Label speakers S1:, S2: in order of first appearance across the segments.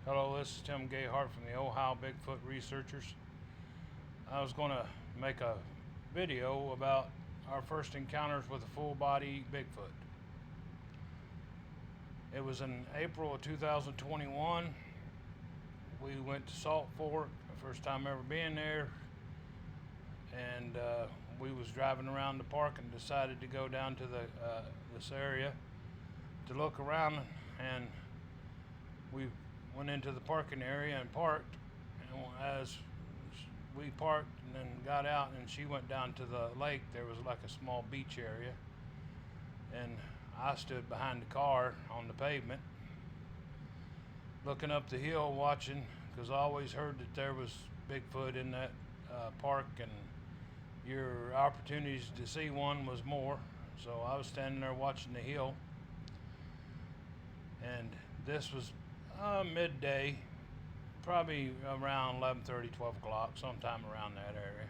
S1: Hello, this is Tim Gayhart from the Ohio Bigfoot Researchers. I was going to make a video about our first encounters with a full-body Bigfoot. It was in April of 2021. We went to Salt Fork, the first time ever being there, and we was driving around the park and decided to go down to this area to look around, and we went into the parking area and parked, and as we parked and then got out and she went down to the lake, there was like a small beach area, and I stood behind the car on the pavement looking up the hill watching, because I always heard that there was Bigfoot in that park and your opportunities to see one was more. So I was standing there watching the hill, and this was midday, probably around 11:30, 12 o'clock, sometime around that area.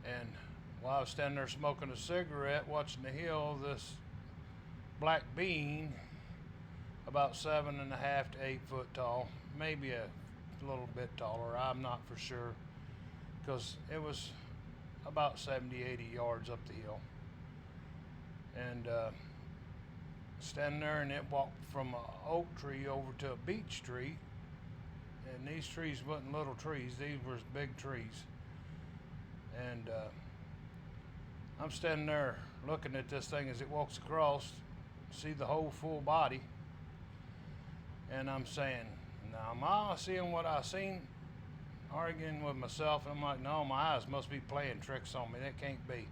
S1: And while I was standing there smoking a cigarette watching the hill, this black being, about 7.5 to 8 foot tall, maybe a little bit taller, I'm not for sure, because it was about 70, 80 yards up the hill. And standing there, and it walked from an oak tree over to a beech tree, and these trees wasn't little trees, these were big trees. And I'm standing there looking at this thing as it walks across, see the whole full body, and I'm saying, now am I seeing what I seen? Arguing with myself, and I'm like, no, my eyes must be playing tricks on me, that can't be.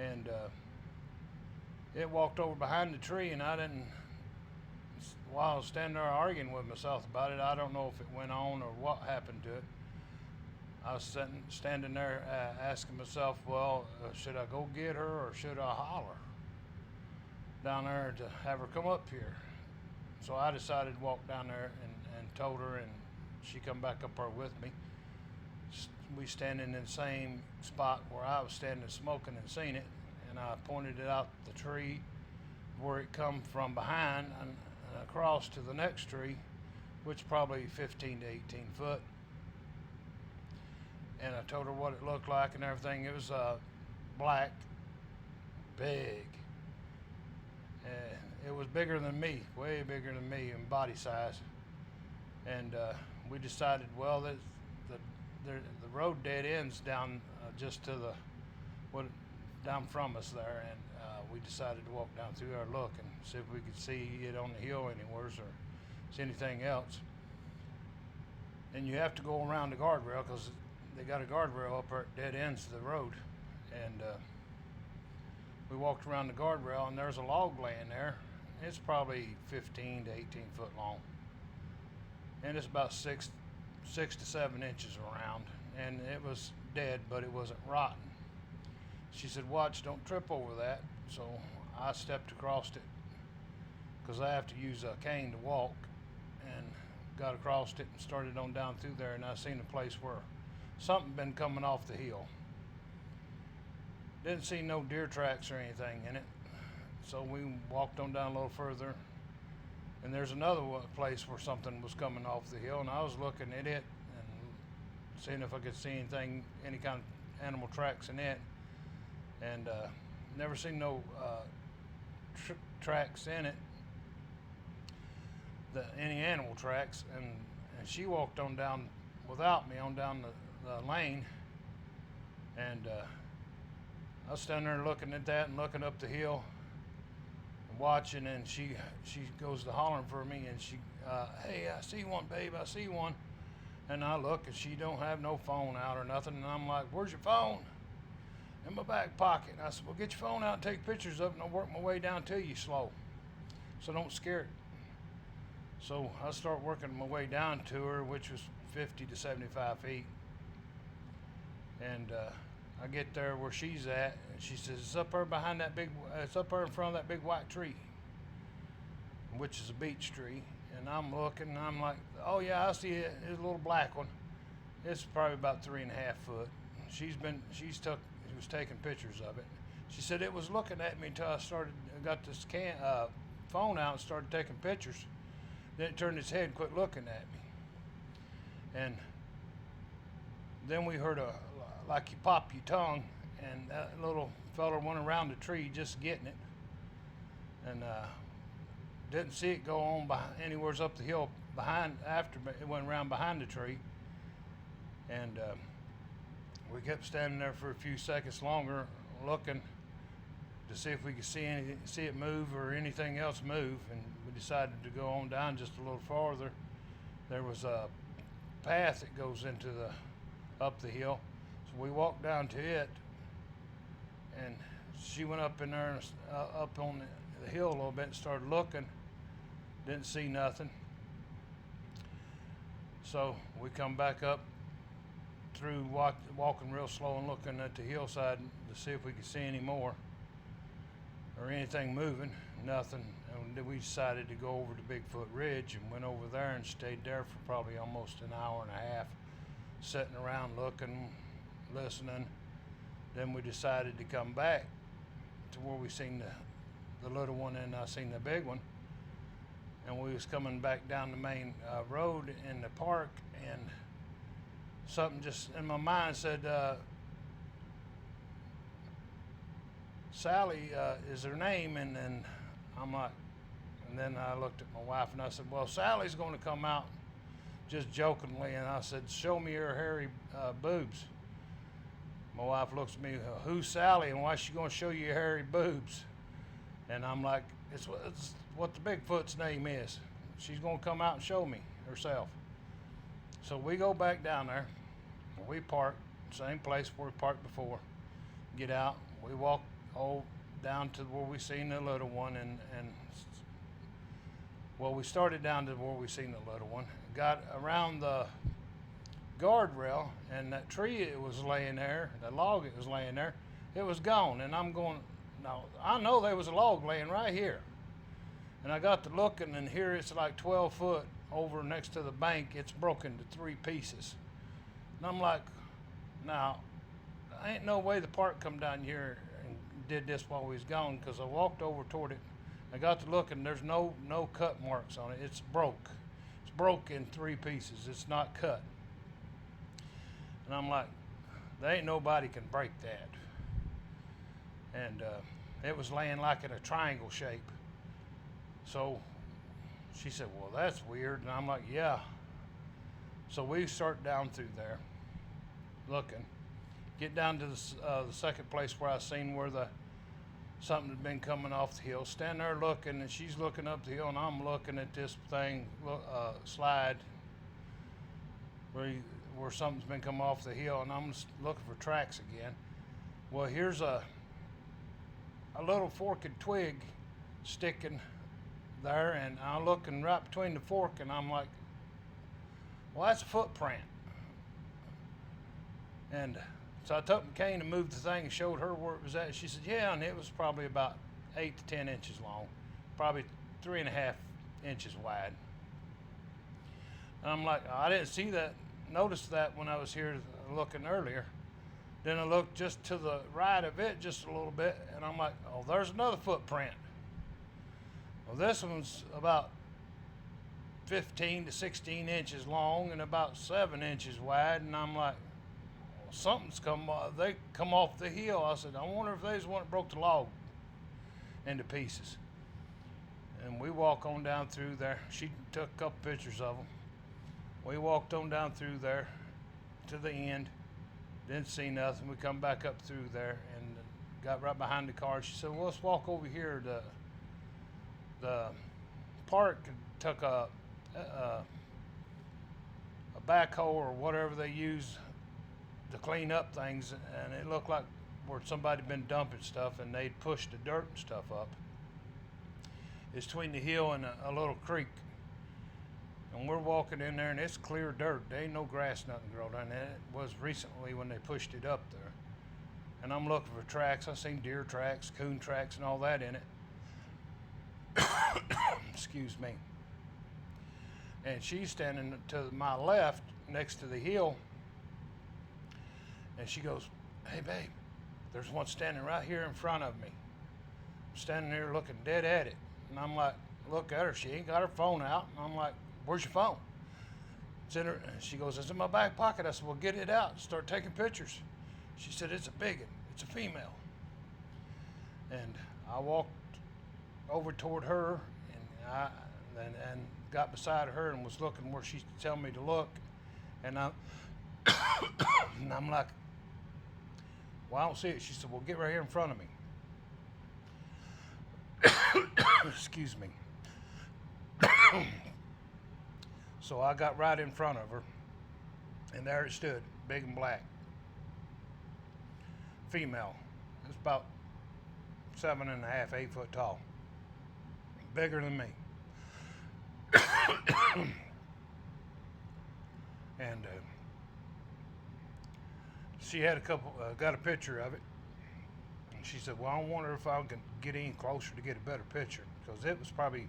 S1: And it walked over behind the tree, and I didn't, while I was standing there arguing with myself about it, I don't know if it went on or what happened to it. I was standing there asking myself, well, should I go get her or should I holler down there to have her come up here? So I decided to walk down there and told her, and she come back up there with me. We standing in the same spot where I was standing smoking and seen it, and I pointed it out the tree where it come from behind and across to the next tree, which probably 15 to 18 foot. And I told her what it looked like and everything. It was black, big, and it was bigger than me, way bigger than me in body size. And we decided, well, the road dead ends down just to the down from us there, and we decided to walk down through there, look and see if we could see it on the hill anywhere or see anything else. And you have to go around the guardrail, because they got a guardrail up there at dead ends of the road. And we walked around the guardrail, and there's a log laying there. It's probably 15 to 18 foot long, and it's about 6 to 7 inches around, and it was dead, but it wasn't rotten. She said, watch, don't trip over that. So I stepped across it, because I have to use a cane to walk, and got across it and started on down through there, and I seen a place where something been coming off the hill. Didn't see no deer tracks or anything in it. So we walked on down a little further, and there's another place where something was coming off the hill, and I was looking at it and seeing if I could see anything, any kind of animal tracks in it. And never seen no tracks in it, any animal tracks. And she walked on down without me on down the lane, and I was standing there looking at that and looking up the hill and watching, and she goes to hollering for me, and she, hey, I see one, babe, I see one. And I look, and she don't have no phone out or nothing, and I'm like, where's your phone? In my back pocket. And I said, well, get your phone out and take pictures of it, and I'll work my way down to you slow, so don't scare it. So I start working my way down to her, which was 50 to 75 feet. And I get there where she's at, and she says, it's up there behind that it's up there in front of that big white tree, which is a beech tree. And I'm looking, and I'm like, oh yeah, I see it. It's a little black one. It's probably about 3.5 foot. She was taking pictures of it. She said it was looking at me until I got this phone out and started taking pictures. Then it turned its head and quit looking at me. And then we heard like you pop your tongue, and that little fella went around the tree just getting it. And didn't see it go on anywhere up the hill behind after it went around behind the tree. And we kept standing there for a few seconds longer looking to see if we could see it move or anything else move, and we decided to go on down just a little farther. There was a path that goes into up the hill, so we walked down to it, and she went up in there and up on the hill a little bit and started looking. Didn't see nothing, so we come back up through walking real slow and looking at the hillside to see if we could see any more or anything moving. Nothing. And then we decided to go over to Bigfoot Ridge and went over there and stayed there for probably almost an hour and a half, sitting around looking, listening. Then we decided to come back to where we seen the little one and I seen the big one. And we was coming back down the main road in the park, and something just in my mind said, Sally is her name, and then I'm like, and then I looked at my wife and I said, well, Sally's going to come out, just jokingly, and I said, show me her hairy boobs. My wife looks at me, who's Sally, and why is she going to show you your hairy boobs? And I'm like, it's what the Bigfoot's name is. She's going to come out and show me herself. So we go back down there. We park, same place where we parked before. Get out. We walk down to where we seen the little one, and well, we started down to where we seen the little one. Got around the guardrail, and that tree it was laying there, the log it was laying there, it was gone. And I'm going, no, I know there was a log laying right here. And I got to looking, and here it's like 12 foot over next to the bank. It's broken to 3 pieces. And I'm like, now, ain't no way the park come down here and did this while we was gone, because I walked over toward it. I got to looking, there's no cut marks on it. It's broke. It's broke in 3 pieces. It's not cut. And I'm like, there ain't nobody can break that. And it was laying like in a triangle shape. So she said, well, that's weird. And I'm like, yeah. So we start down through there looking. Get down to the second place where I seen where something had been coming off the hill. Stand there looking, and she's looking up the hill, and I'm looking at this thing slide where something's been coming off the hill, and I'm just looking for tracks again. Well, here's a little forked twig sticking there, and I'm looking right between the fork, and I'm like, well, that's a footprint. And so I took my cane and moved the thing and showed her where it was at. She said, yeah, and it was probably about 8 to 10 inches long, probably 3.5 inches wide. And I'm like, I didn't notice that when I was here looking earlier. Then I looked just to the right of it just a little bit, and I'm like, oh, there's another footprint. Well, this one's about 15 to 16 inches long and about 7 inches wide, and I'm like, well, something's they come off the hill. I said, I wonder if they's the one that broke the log into pieces. And we walk on down through there. She took a couple pictures of them. We walked on down through there to the end. Didn't see nothing. We come back up through there and got right behind the car. She said, well, let's walk over here. The park took a backhoe or whatever they use to clean up things, and it looked like where somebody had been dumping stuff, and they'd pushed the dirt and stuff up. It's between the hill and a little creek. And we're walking in there, and it's clear dirt. There ain't no grass, nothing grown down there. It was recently when they pushed it up there. And I'm looking for tracks. I seen deer tracks, coon tracks, and all that in it. Excuse me. And she's standing to my left next to the hill. And she goes, hey, babe, there's one standing right here in front of me. I'm standing there looking dead at it. And I'm like, look at her. She ain't got her phone out. And I'm like, where's your phone? It's in her. She goes, it's in my back pocket. I said, well, get it out. Start taking pictures. She said, it's a big one. It's a female. And I walked over toward her and got beside her and was looking where she's telling me to look. And and I'm like, well, I don't see it. She said, well, get right here in front of me. Excuse me. So I got right in front of her, and there it stood, big and black. Female. It's about 7.5, 8 foot tall. Bigger than me. And she had got a picture of it. And she said, well, I wonder if I can get any closer to get a better picture. Because it was probably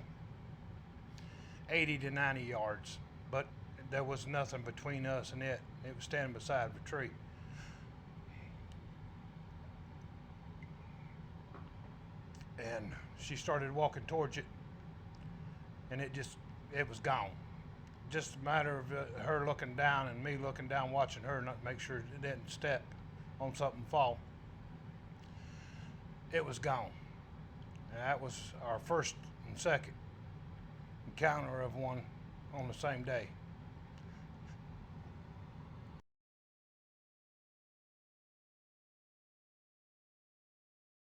S1: 80 to 90 yards. But there was nothing between us and it. It was standing beside the tree. And she started walking towards it. And it was gone. Just a matter of her looking down and me looking down, watching her, not make sure it didn't step on something and fall. It was gone. And that was our first and second encounter of one on the same day.